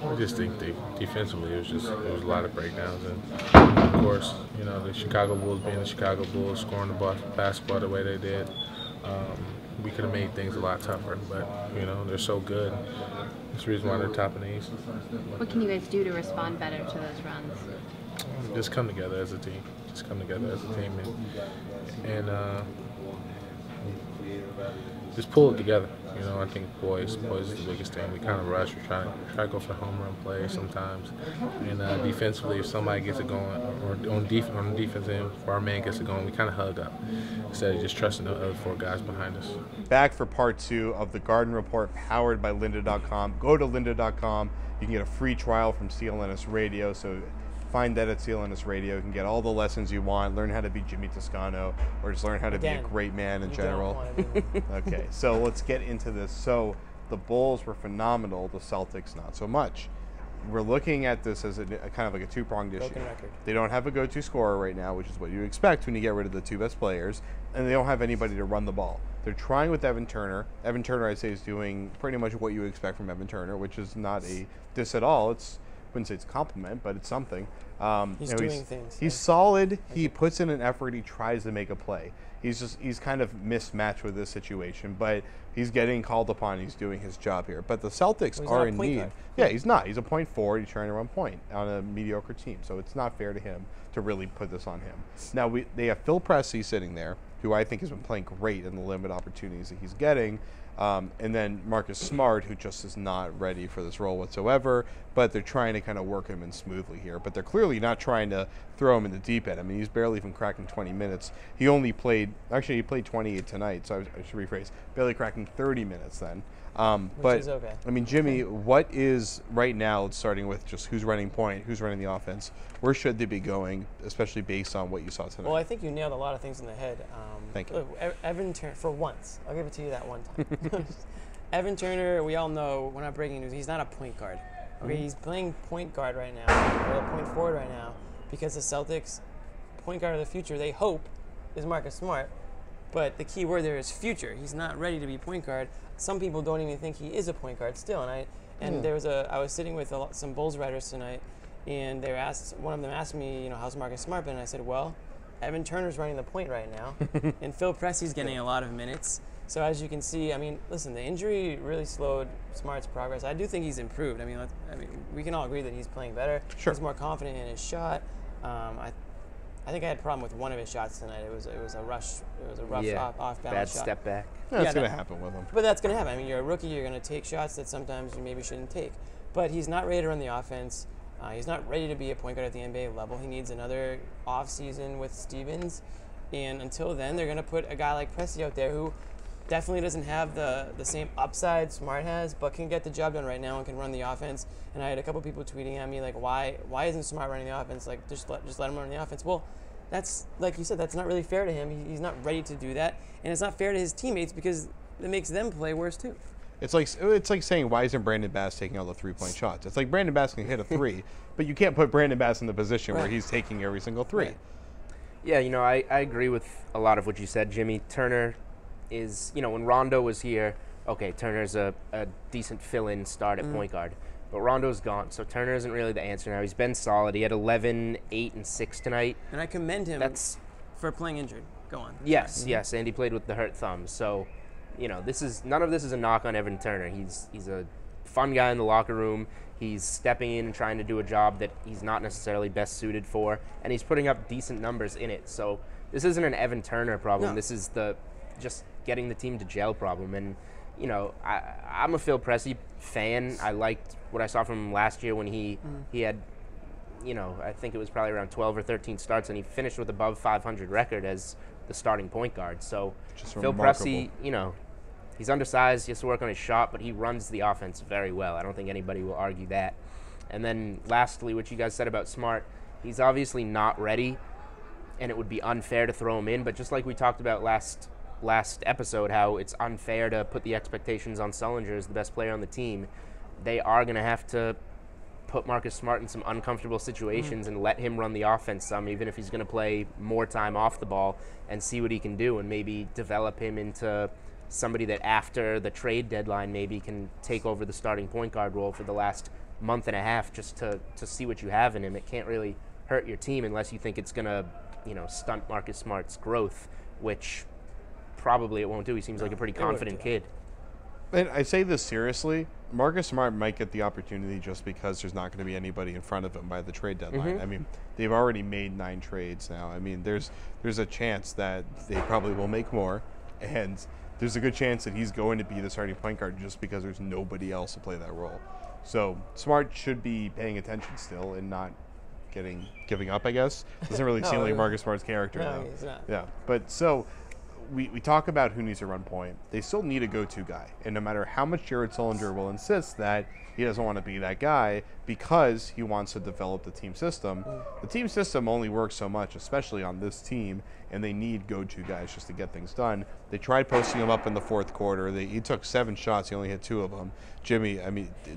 I just think defensively it was a lot of breakdowns, and of course, you know, the Chicago Bulls being the Chicago Bulls, scoring the basketball the way they did, we could have made things a lot tougher. But you know, they're so good. That's the reason why they're top in the East. What can you guys do to respond better to those runs? Just come together as a team. Just come together as a team and just pull it together. You know, I think poise is the biggest thing. We kind of rush. We try to go for home run plays sometimes. And defensively, if somebody gets it going, or on the defense end, if our man gets it going, we kind of hug up instead of just trusting the other 4 guys behind us. Back for part 2 of the Garden Report, powered by lynda.com. Go to lynda.com. You can get a free trial from CLNS Radio. So find that at CLNS Radio. You can get all the lessons you want, learn how to be Jimmy Toscano, or just learn how to be a great man in general. Okay, so let's get into this. So the Bulls were phenomenal, the Celtics not so much. We're looking at this as a kind of like a two-pronged issue. They don't have a go-to scorer right now, which is what you expect when you get rid of the 2 best players, and they don't have anybody to run the ball. They're trying with Evan Turner. Evan Turner, I'd say, is doing pretty much what you would expect from Evan Turner, which is not a diss at all. I wouldn't say it's a compliment, but it's something. He's doing things. He's solid. He puts in an effort. He tries to make a play. He's kind of mismatched with this situation, but he's getting called upon. He's doing his job here. But the Celtics are in need. Yeah, he's not. He's a point forward. He's trying to run point on a mediocre team. So it's not fair to him to really put this on him. Now, they have Phil Pressey sitting there, who I think has been playing great in the limited opportunities that he's getting. And then Marcus Smart, who just is not ready for this role whatsoever, but they're trying to kind of work him in smoothly here. But they're clearly not trying to throw him in the deep end. I mean, he's barely even cracking 20 minutes. He only played, actually he played 28 tonight, so I should rephrase, barely cracking 30 minutes then. Which is okay. I mean, Jimmy, what is right now, starting with just who's running point, who's running the offense, where should they be going, especially based on what you saw tonight? Well, I think you nailed a lot of things in the head. Thank you. Evan Turner, for once, I'll give it to you that one time. Evan Turner, we all know, we're not breaking news, he's not a point guard. Okay, he's playing point guard right now, or point forward right now, because the Celtics, point guard of the future, they hope, is Marcus Smart. But the key word there is future. He's not ready to be point guard. Some people don't even think he is a point guard still. And I was sitting with some Bulls writers tonight, and one of them asked me, you know, how's Marcus Smart been? And I said, well, Evan Turner's running the point right now, and Phil Pressey's getting a lot of minutes. So as you can see, I mean, listen, the injury really slowed Smart's progress. I do think he's improved. I mean, we can all agree that he's playing better. Sure. He's more confident in his shot. I think I had a problem with one of his shots tonight. It was a rush. It was a rough off balance bad shot. step back. That's going to happen with him. But that's going to happen. I mean, you're a rookie. You're going to take shots that sometimes you maybe shouldn't take. But he's not ready to run the offense. He's not ready to be a point guard at the NBA level. He needs another off season with Stevens. And until then, they're going to put a guy like Pressey out there who definitely doesn't have the same upside Smart has, but can get the job done right now and can run the offense. And I had a couple people tweeting at me like, why isn't Smart running the offense? Like, just let him run the offense. Well, that's, like you said, that's not really fair to him. He's not ready to do that. And it's not fair to his teammates because it makes them play worse too. It's like saying, why isn't Brandon Bass taking all the three-point shots? It's like Brandon Bass can hit a three, but you can't put Brandon Bass in the position where he's taking every single three. Right. Yeah, you know, I agree with a lot of what you said, Jimmy. Turner is, you know, when Rondo was here, okay, Turner's a decent fill-in start at point guard. But Rondo's gone, so Turner isn't really the answer now. He's been solid. He had 11, 8, and 6 tonight. And I commend him for playing injured. Go on. Yes, yes, and he played with the hurt thumb. So, you know, none of this is a knock on Evan Turner. He's a fun guy in the locker room. He's stepping in and trying to do a job that he's not necessarily best suited for, and he's putting up decent numbers in it. So this isn't an Evan Turner problem. No. This is just getting the team to gel problem. And, you know, I'm a Phil Pressey fan. I liked what I saw from him last year when he had, you know, I think it was probably around 12 or 13 starts, and he finished with above 500 record as the starting point guard. So Phil Pressey, you know, he's undersized. He has to work on his shot, but he runs the offense very well. I don't think anybody will argue that. And then lastly, what you guys said about Smart, he's obviously not ready, and it would be unfair to throw him in. But just like we talked about last episode, how it's unfair to put the expectations on Sullinger as the best player on the team, they are going to have to put Marcus Smart in some uncomfortable situations and let him run the offense some, even if he's going to play more time off the ball, and see what he can do and maybe develop him into somebody that after the trade deadline maybe can take over the starting point guard role for the last month and a half just to see what you have in him. It can't really hurt your team unless you think it's going to, stunt Marcus Smart's growth, which probably it won't do. He seems like a pretty confident kid. And I say this seriously, Marcus Smart might get the opportunity just because there's not going to be anybody in front of him by the trade deadline. I mean, they've already made 9 trades now. I mean, there's a chance that they probably will make more, and there's a good chance that he's going to be the starting point guard just because there's nobody else to play that role. So Smart should be paying attention still and not giving up, I guess. Doesn't really seem like Marcus Smart's character, No, though. he's not. Yeah, but so we talk about who needs to run point. They still need a go-to guy, and no matter how much Jared Sullinger will insist that he doesn't want to be that guy because he wants to develop the team system, the team system only works so much, especially on this team, and they need go-to guys just to get things done. They tried posting him up in the fourth quarter. He took 7 shots. He only hit 2 of them. Jimmy,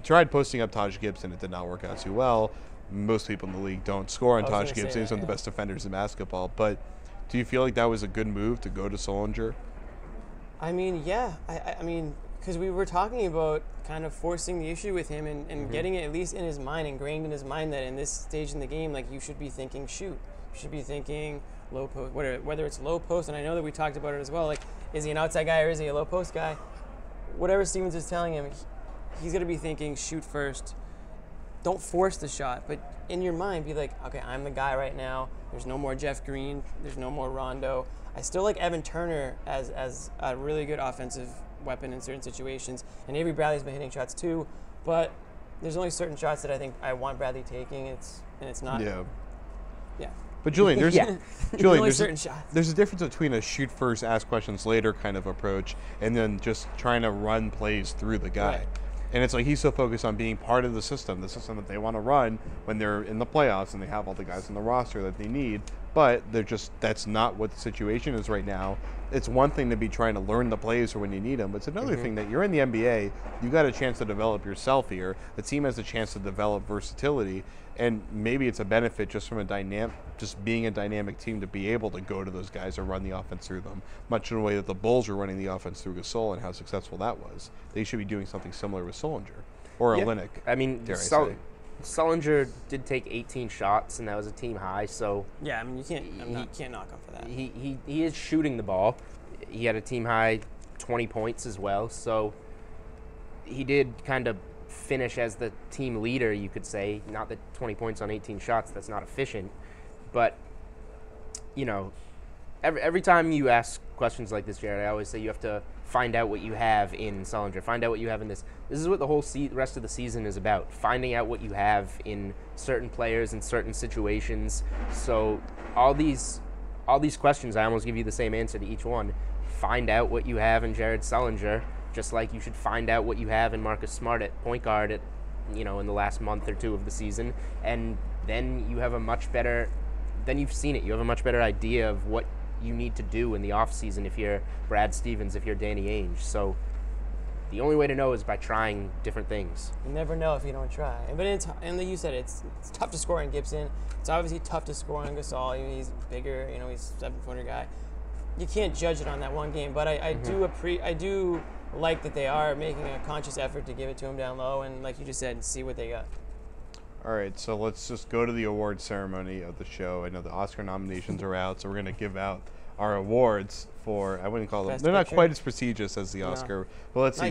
tried posting up Taj Gibson. It did not work out too well. Most people in the league don't score on Taj Gibson. He's one of the best defenders in basketball, but do you feel like that was a good move to go to Sullinger? I mean, yeah. I mean, because we were talking about kind of forcing the issue with him and getting it at least in his mind, ingrained in his mind that in this stage in the game, like, you should be thinking shoot. You should be thinking low post, whether it's low post, and I know that we talked about it as well, like, is he an outside guy or is he a low post guy? Whatever Stevens is telling him, he's going to be thinking shoot first. Don't force the shot, but in your mind, be like, okay, I'm the guy right now. There's no more Jeff Green. There's no more Rondo. I still like Evan Turner as a really good offensive weapon in certain situations, and Avery Bradley's been hitting shots too, but there's only certain shots that I think I want Bradley taking. It's not. Yeah. But Julian, there's certain shots. There's a difference between a shoot first, ask questions later kind of approach, and then just trying to run plays through the guy. Right. And it's like he's so focused on being part of the system that they want to run when they're in the playoffs and they have all the guys on the roster that they need. But that's not what the situation is right now. It's one thing to be trying to learn the plays for when you need them, but it's another thing that you're in the NBA, you got a chance to develop yourself here. The team has a chance to develop versatility, and maybe it's a benefit just from just being a dynamic team to be able to go to those guys or run the offense through them, much in the way that the Bulls were running the offense through Gasol and how successful that was. They should be doing something similar with Sullinger or Olynyk. I mean, Sullinger did take 18 shots, and that was a team high. So yeah, I mean, you can't knock him for that. He is shooting the ball. He had a team high 20 points as well. So he did kind of finish as the team leader, you could say. Not that 20 points on 18 shots, that's not efficient, but every time you ask questions like this, Jared, I always say you have to find out what you have in Sullinger. Find out what you have in this. This is what the whole rest of the season is about, finding out what you have in certain players in certain situations. So all these questions, I almost give you the same answer to each one. Find out what you have in Jared Sullinger, just like you should find out what you have in Marcus Smart at point guard in the last month or 2 of the season. And then you have then you've seen it. You have a much better idea of what you need to do in the offseason if you're Brad Stevens, if you're Danny Ainge. So the only way to know is by trying different things. You never know if you don't try. And like you said, it's tough to score on Gibson. It's obviously tough to score on Gasol. He's bigger, he's a 7-footer guy. You can't judge it on that one game, but I do like that they are making a conscious effort to give it to him down low and, like you just said, see what they got. All right, so let's just go to the award ceremony of the show. I know the Oscar nominations are out, so we're going to give out our awards for, I wouldn't call them, they're not quite as prestigious as the Oscar. But let's see,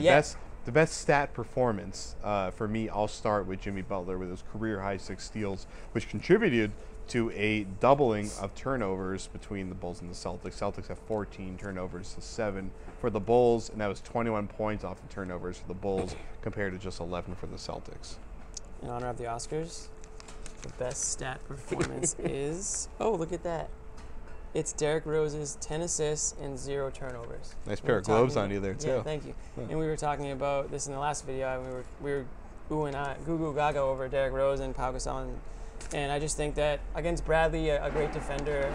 the best stat performance. For me, I'll start with Jimmy Butler with his career-high 6 steals, which contributed to a doubling of turnovers between the Bulls and the Celtics. Celtics have 14 turnovers to 7 for the Bulls, and that was 21 points off the turnovers for the Bulls compared to just 11 for the Celtics. In honor of the Oscars, the best stat performance is, look at that. It's Derrick Rose's 10 assists and 0 turnovers. Nice pair of gloves on you there, too. Yeah, thank you. Yeah. And we were talking about this in the last video. And we were goo gaga over Derrick Rose and Pau Gasol, and I just think that against Bradley, a great defender,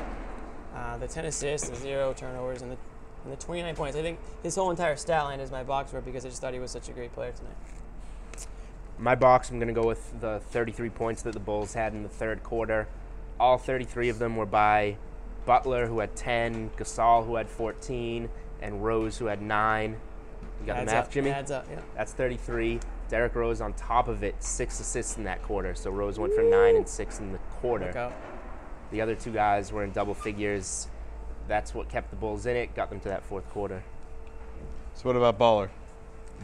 the 10 assists, the 0 turnovers, and the 29 points. I think his whole entire stat line is my box score because I just thought he was such a great player tonight. My box, I'm going to go with the 33 points that the Bulls had in the third quarter. All 33 of them were by Butler, who had 10, Gasol, who had 14, and Rose, who had 9. You got the math, Jimmy? Adds up, yeah. That's 33. Derrick Rose on top of it, 6 assists in that quarter. So Rose went for 9 and 6 in the quarter. Look out. The other 2 guys were in double figures. That's what kept the Bulls in it, got them to that 4th quarter. So what about Baller?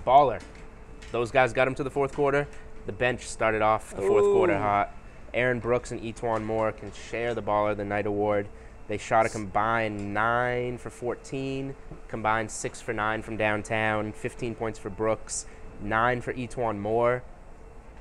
Baller. Those guys got him to the 4th quarter. The bench started off the 4th quarter hot. Aaron Brooks and E'Twaun Moore can share the Baller of the Night award. They shot a combined 9 for 14, combined 6 for 9 from downtown, 15 points for Brooks, 9 for E'Twaun Moore.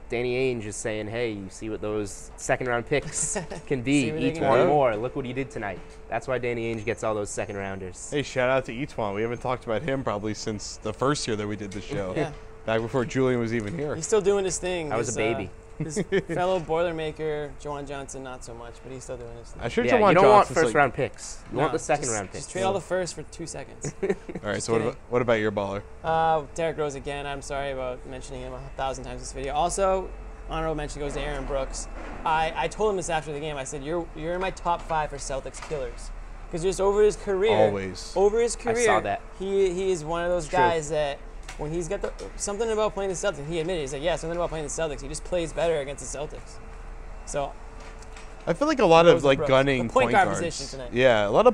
Danny Ainge is saying, hey, you see what those second-round picks can be. E'Twaun Moore, look what he did tonight. That's why Danny Ainge gets all those second-rounders. Hey, shout out to E'Twaun. We haven't talked about him probably since the first year that we did the show. Yeah. Back before Julian was even here. He's still doing his thing. I was a baby. His fellow Boilermaker, Juwan Johnson, not so much, but he's still doing his thing. I sure Yeah, Juwan you don't want Johnson's first-round picks. You want the second-round picks. Just trade all the first for 2 seconds. All right, so what about your Baller? Derrick Rose again. I'm sorry about mentioning him 1,000 times in this video. Also, honorable mention goes to Aaron Brooks. I told him this after the game. I said, you're in my top 5 for Celtics killers. Because just over his career. Always. Over his career. I saw that. He is one of those It's guys that when he's got something about playing the Celtics, he admitted, he said, yeah, something about playing the Celtics. He just plays better against the Celtics. So I feel like a lot of like Brooks. gunning The point guard guards. position tonight. Yeah, a lot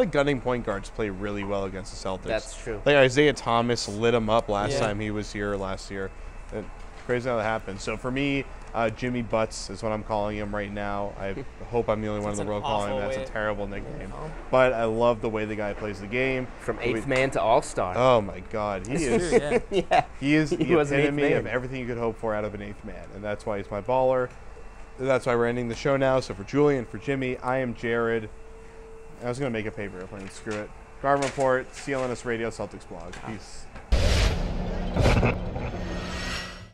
of gunning point guards play really well against the Celtics. That's true. Like Isaiah Thomas lit him up last Yeah. time he was here last year. Crazy how that happened. So for me, Jimmy Butts is what I'm calling him right now. I hope I'm the only one in the That's world an calling him. awful That's way a to- terrible nickname. Yeah. But I love the way the guy plays the game. From 8th man to all-star. Oh my God, he is. Yeah. Yeah. He is He the was an eighth epitome of man. everything you could hope for out of an 8th man, and that's why he's my Baller. That's why we're ending the show now. So for Julian, for Jimmy, I am Jared. I was gonna make a paper airplane. Screw it. Garden Report, CLNS Radio, Celtics blog. Peace.